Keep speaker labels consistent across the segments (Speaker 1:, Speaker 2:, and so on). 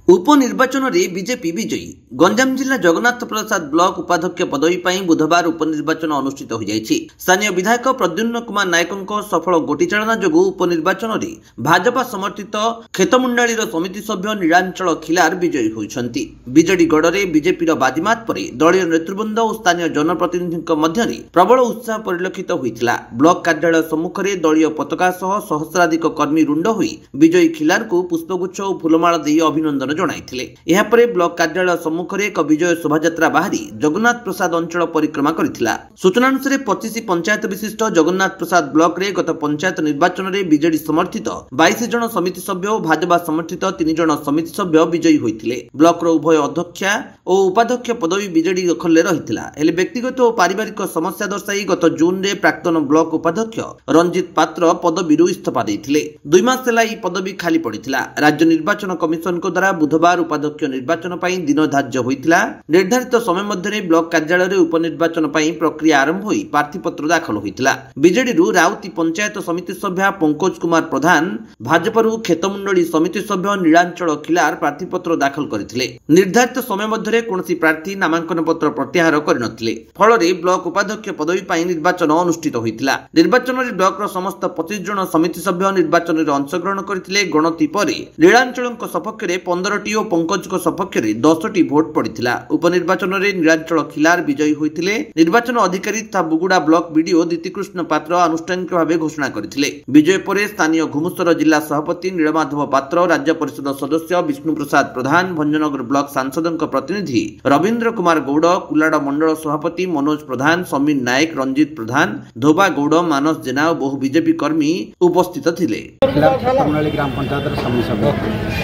Speaker 1: उपनिर्वाचन में बीजेपी विजयी गंजाम जिला जगन्नाथ प्रसाद ब्लॉक उपाध्यक्ष पदवी पर बुधवार उपनिर्वाचन अनुष्ठित हो जायछि। स्थानीय विधायक प्रद्युम्न कुमार नायकों सफल गोटीचालना जो उपनिर्वाचन में भाजपा समर्थित खेतमुंडाली समिति सभ्य नीलांचल खिलार विजयी होइछन्ति। बिजेडी गढ़ बीजेपी बाजीमात पर दलीय नेतृवृंद और स्थानीय जनप्रतिनिधि मध्य प्रबल उत्साह परिलक्षित होइतिला। ब्लॉक कार्यालय सम्मुख में दलीय पताका सह सहस्राधिक कर्मी रुंड होई विजयी खिलार को पुष्पगुच्छ और फूलमाला दे अभिनंदन जणाइथिले। एहा परे ब्लॉक कार्यालय सम्मुख में एक विजय शोभायात्रा बाहरी जगन्नाथ प्रसाद अंचल परिक्रमा करिथिला। सूचना अनुसार 25 पंचायत विशिष्ट जगन्नाथ प्रसाद ब्लॉक रे गत पंचायत निर्वाचन में बीजेडी समर्थित 22 जन समिति सभ्य और भाजपा समर्थित 3 जन समिति सभ्य विजयी होइथिले। ब्लॉक रो उभय अध्यक्षा और उपाध्यक्ष पदवी बीजेडी दखल रहिथिला। हेले व्यक्तिगत और पारिवारिक समस्या दर्शाई गत जून रे प्राक्तन ब्लॉक उपाध्यक्ष रंजित पात्र पदवीरू इस्तीफा देइथिले। 2 मास होला ई पदवी खाली पड़िथिला। राज्य निर्वाचन कमिशन को द्वारा बुधवार उपाध्यक्ष निर्वाचन पर दिन धार्य होता। निर्धारित समय मध्य ब्लॉक कार्यालय उपनिर्वाचन पर प्रक्रिया आरंभ हो प्रार्थीपत्र दाखल होता। बीजेडी राउती पंचायत समिति सभ्य पंकज कुमार प्रधान, भाजपा खेतमुंडली समिति सभ्य नीलांचल खिलार प्रार्थीपत्र दाखल करथिले। निर्धारित समय मध्य कौनसी प्रार्थी नामांकन पत्र प्रत्याहार करनथिले। फल ब्लॉक उपाध्यक्ष पदवी पर निर्वाचन अनुष्ठित होता। निर्वाचन में ब्लॉक समस्त 25 जन समिति सभ्य निर्वाचन में अंशग्रहण करथिले। गणति पर नीलांचल सपक्ष 15टी और पंकज सपक्ष 10टी भोट पड़ता। उपनिर्वाचन में नीलांचल खिलार विजयी होते। निर्वाचन अधिकारी तथा बुगुड़ा ब्लॉक बीडीओ दीतिकृष्ण पात्र आनुष्ठानिक भाव घोषणा करथिले। विजय पर स्थानीय घुमुसर जिला सभापति नीलमाधव पात्र, राज्य परिषद सदस्य विष्णु प्रसाद प्रधान, भंजनगर ब्लॉक सांसद प्रतिनिधि रवींद्र कुमार गौड़, कुलाड़ मंडल सभापति मनोज प्रधान, समीर नायक, रंजित प्रधान, धोबा गौड़, मानस जेना और बहु बीजेपी कर्मी उपस्थित थिले।
Speaker 2: ग्राम पंचायत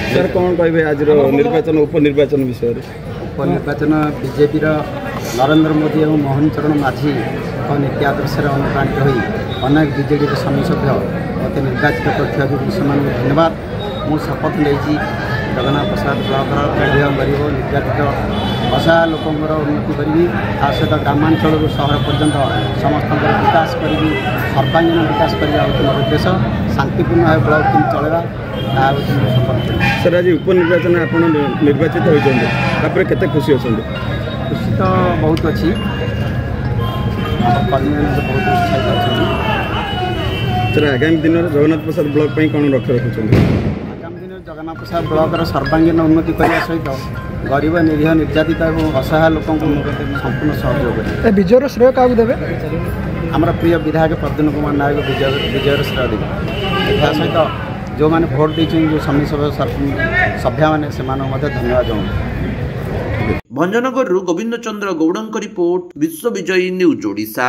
Speaker 3: सर कौन कहे आज निर्वाचन उपनिर्वाचन विषय
Speaker 2: उपनिर्वाचन बीजेपी नरेंद्र मोदी और मोहन चरण माझी नीति आदर्श अनुप्राणित हो अनेक बीजेडी समिति सभ्य मत निर्वाचित कर धन्यवाद। मुझे शपथ नहीं जगन्नाथ प्रसाद ब्लॉक गरीब निर्यातित असहाय लोकंर उन्नति करी सहित ग्रामांचल सहर पर्यंत समस्त विकास करी सर्वांगीन विकास करने मोर उद्देश्य शांतिपूर्ण भाव ब्लॉक केमती चलेगा शपथ।
Speaker 3: सर आज उपनिर्वाचन आप निर्वाचित होते केते खुशी अच्छा?
Speaker 2: खुशी तो बहुत अच्छी, कर्मी बहुत उत्साहित अच्छा।
Speaker 3: सर आगामी दिन में जगन्नाथ प्रसाद ब्लॉक कौन लक्ष्य रखुच्च?
Speaker 2: आगामी दिन में जगन्नाथ प्रसाद ब्लॉक सर्वांगीन उन्नति करने सहित गरीब निरीह निर्यातित और असहाय लोक संपूर्ण सहयोग करें।
Speaker 4: विजयर श्रेय क्या देवे?
Speaker 2: आमर प्रिय विधायक प्रद्युम्न कुमार नायक विजयर श्रेय देवे। या सहित जो मैंने भोट देते जो समिति सभ्य मैंने धन्यवाद जनाऊँ।
Speaker 1: भंजनगर गोविंद चंद्र गौड़ रिपोर्ट, विश्व विजयी न्यूज ओडिशा।